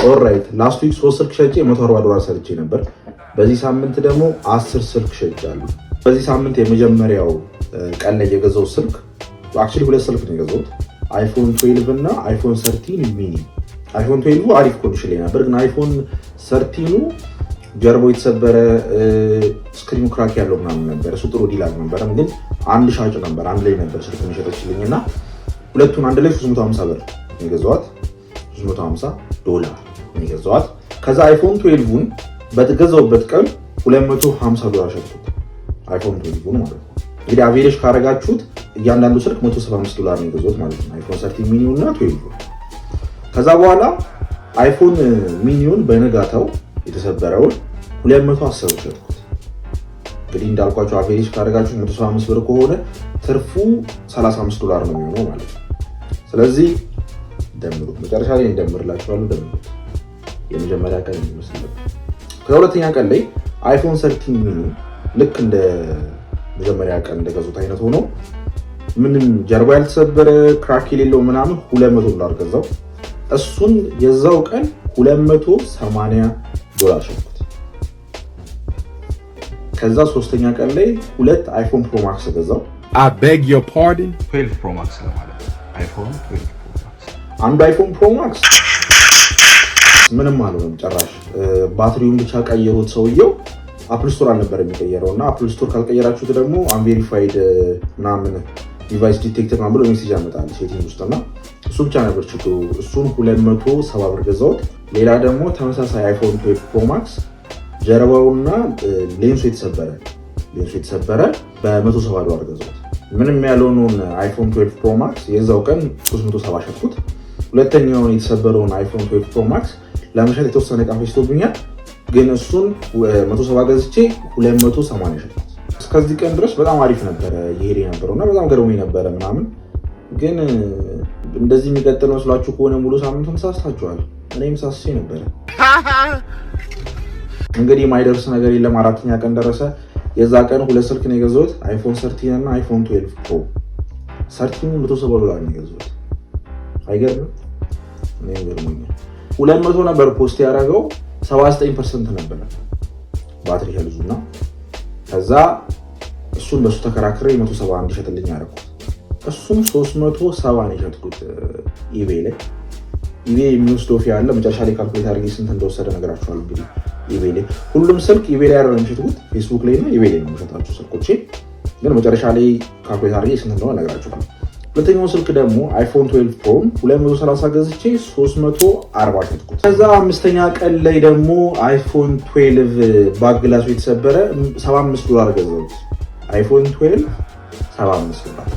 ኦልራይት ላስት ዊክ 3 ስልክ ሸጬ $140 ሰርቼ ነበር። በዚህ ሳምንት ደግሞ 10 ስልክ ሸጫለሁ። በዚህ ሳምንት የመጀመሪያው ቀን ላይ የገዛው ስልክ አክቹሊ 2 ስልክ ነው የገዛሁት፣ አይፎን 12 እና አይፎን 13 ሚኒ። አይፎን 12 አሪፍ ኮንዲሽን ላይ ነበር፣ ግን አይፎን 13 ጀርባው የተሰበረ ስክሪኑ ክራክ ያለው ምናምን ነበር። እሱ ጥሩ ዲል አልነበረም፣ ግን አንድ ሻጭ ነበር አንድ ላይ ነበር ስልክ የሚሸጠችልኝ እና ሁለቱን አንድ ላይ $350 ነው የገዛኋት። $350 ነው የገዛኋት። ከዛ አይፎን 12ን በተገዛውበት ቀን $250 ሸጥኩት። አይፎን 12 ማለት ነው። እንግዲህ አቬሬጅ ካረጋችሁት እያንዳንዱ ስልክ $175 ነው የገዛሁት ማለት ነው። አይፎን 13 ሚኒው እና 12። ከዛ በኋላ አይፎን ሚኒውን በነጋታው የተሰበረውን $210 ሸጥኩት። እንግዲህ እንዳልኳችሁ አቬሬጅ ካረጋችሁት $175 ከሆነ ትርፉ $35 ነው የሚሆነው ማለት ነው። ስለዚህ ደምሩት። መጨረሻ ላይ እንደምርላችኋለሁ። ደምሩት። የመጀመሪያ ቀን ይመስላል። ከሁለተኛ ቀን ላይ አይፎን 13 ሚኒ ልክ እንደ መጀመሪያ ቀን እንደገዙት አይነት ሆኖ ምንም ጀርባ ያልተሰበረ ክራክ የሌለው ምናምን $200 ገዛው። እሱን የዛው ቀን $280 ሸጥኩት። ከዛ ሶስተኛ ቀን ላይ 2 አይፎን ፕሮ ማክስ ገዛው። I beg your pardon 12 ፕሮ ማክስ ለማለት አይፎን 12 ፕሮ ማክስ። አንዱ አይፎን ፕሮ ማክስ ምንም አልሆነም ጭራሽ። ባትሪውን ብቻ ቀየሩት ሰውየው። አፕል ስቶር አልነበር የሚቀየረው እና አፕል ስቶር ካልቀየራችሁት ደግሞ አንቬሪፋይድ ምናምን ዲቫይስ ዲቴክተር ምናምን ብሎ ሜሴጅ ያመጣል ሴቲንግ ውስጥ እና እሱ ብቻ ነበር ችግሩ። እሱን $270 ገዛሁት። ሌላ ደግሞ ተመሳሳይ አይፎን 12 ፕሮ ማክስ ጀርባውና ሌንሱ የተሰበረ በ$170 ገዛሁት። ምንም ያልሆነውን አይፎን 12 ፕሮ ማክስ የዛው ቀን $370 ሸጥኩት። ሁለተኛውን የተሰበረውን አይፎን 12 ፕሮ ማክስ ለመሸጥ የተወሰነ ዕቃ ፈጅቶብኛል፣ ግን እሱን 170 ገዝቼ $280 ሸጥኩት። እስከዚህ ቀን ድረስ በጣም አሪፍ ነበረ ይሄድ የነበረው እና በጣም ገርሞኝ ነበረ ምናምን። ግን እንደዚህ የሚቀጥል መስሏችሁ ከሆነ ሙሉ ሳምንቱን ተሳስታችኋል። እኔም ሳስቼ ነበረ። እንግዲህ የማይደርስ ነገር የለም። አራተኛ ቀን ደረሰ። የዛ ቀን 2 ስልክ ነው የገዛሁት፣ አይፎን 13 እና አይፎን 12 ፕሮ። 13 $170 ነው የገዛሁት። አይገርምም? እኔም ገርሞኛል። 200 ነበር ፖስት ያደረገው 79% ነበር ባትሪ ሄልዙና ከዛ እሱን በሱ ተከራክሬ 170 እንዲሸጥልኝ ያደረኩት። እሱም 370 ነው የሸጥኩት ኢቤይ ላይ። ኢቤይ የሚወስደው ፊ ያለ መጨረሻ ላይ ካልኩሌት አድርጌ ስንት እንደወሰደ ነገራችኋለሁ። እንግዲህ ኢቤይ ላይ ሁሉም ስልክ ኢቤይ ላይ አይደለም የሚሸጡት፣ ፌስቡክ ላይ እና ኢቤይ ላይ ነው የሚሸጣቸው ስልኮቼ። ግን መጨረሻ ላይ ካልኩሌት አድርጌ ስንት እንደሆነ ነገራችኋለሁ። ሁለተኛው ስልክ ደግሞ አይፎን 12 ፕሮ 230 ገዝቼ 340 ሸጥኩት። ከዛ አምስተኛ ቀን ላይ ደግሞ አይፎን 12 ባግላሱ የተሰበረ $75 ገዛሁት። አይፎን 12 $75።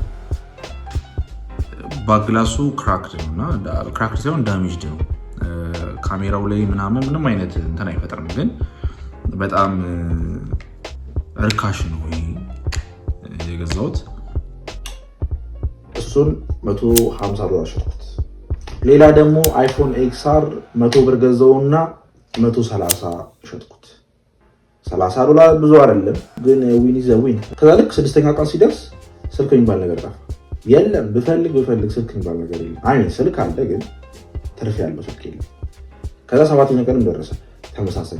ባግላሱ ክራክድ ነውና ክራክድ ሳይሆን ዳሜጅድ ነው። ካሜራው ላይ ምንም አይነት እንትን አይፈጥርም፣ ግን በጣም ርካሽ ነው ይሄ የገዛሁት። እሱን $150 ሸጥኩት። ሌላ ደግሞ አይፎን ኤክስአር $100 ገዛውና 130 ሸጥኩት። $30 ብዙ አይደለም፣ ግን ዊን ኢዝ ዊን። ከዛ ልክ 6ኛ ቀን ሲደርስ ስልክ የሚባል ነገር ጠፋ። የለም ብፈልግ ስልክ የሚባል ነገር የለም። አይ ስልክ አለ፣ ግን ትርፍ ያለው ስልክ የለም። ከዛ 7ኛ ቀንም ደረሰ ተመሳሳይ።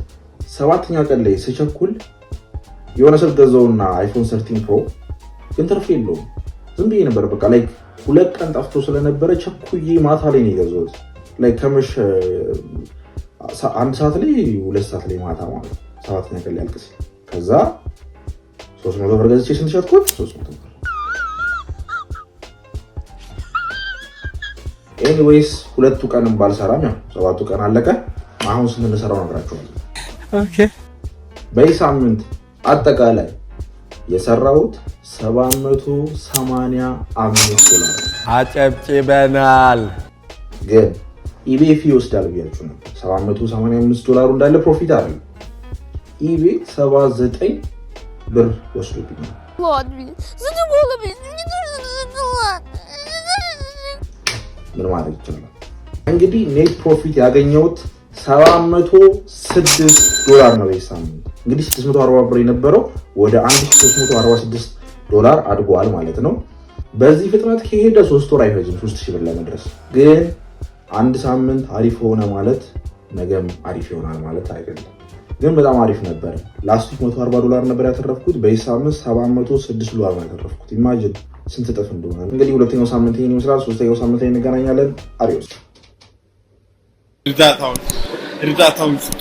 7ኛ ቀን ላይ ስቸኩል የሆነ ስልክ ገዛውና አይፎን 13 ፕሮ፣ ግን ትርፍ የለውም። ዝም ብዬ ነበር በቃ ላይ 2 ቀን ጠፍቶ ስለነበረ ቸኩዬ ማታ ላይ ነው የገዛሁት። ላይ ከመሸ 1 ሰዓት ላይ 2 ሰዓት ላይ ማታ ማለት ነው። 7ኛ ቀን ላይ አልቅስ። ከዛ $300 ገዝቼ ስንት ሸጥኩት? $300። ኤኒዌይስ 2ቱ ቀንም ባልሰራም ያው 7ቱ ቀን አለቀ። አሁን ስንት እንደሰራው ነግራችኋለሁ። ኦኬ። በዚህ ሳምንት አጠቃላይ የሰራሁት $785 አጨብጭበናል። ግን ኢቤይ ፊ ይወስዳል ብያችሁ ነበር። $785 እንዳለ ፕሮፊት አለ። ኢቤይ $79 ወስዶብኛል። ምን ማለት ይችላል? እንግዲህ ኔት ፕሮፊት ያገኘሁት $706 ነው በዚህ ሳምንት። እንግዲህ $640 የነበረው ወደ $1346 አድጓል ማለት ነው። በዚህ ፍጥነት ከሄደ 3 ወር አይፈጅም 3000 ብር ለመድረስ። ግን አንድ ሳምንት አሪፍ ሆነ ማለት ነገም አሪፍ ይሆናል ማለት አይደለም፣ ግን በጣም አሪፍ ነበር። ላስት ዊክ $140 ነበር ያተረፍኩት፣ በዚህ ሳምንት $706 ነው ያተረፍኩት። ኢማጂን ስንት እጥፍ እንደሆነ። እንግዲህ ሁለተኛው ሳምንት ይሄን ይመስላል። ሶስተኛው ሳምንት ላይ እንገናኛለን። አሪዮስ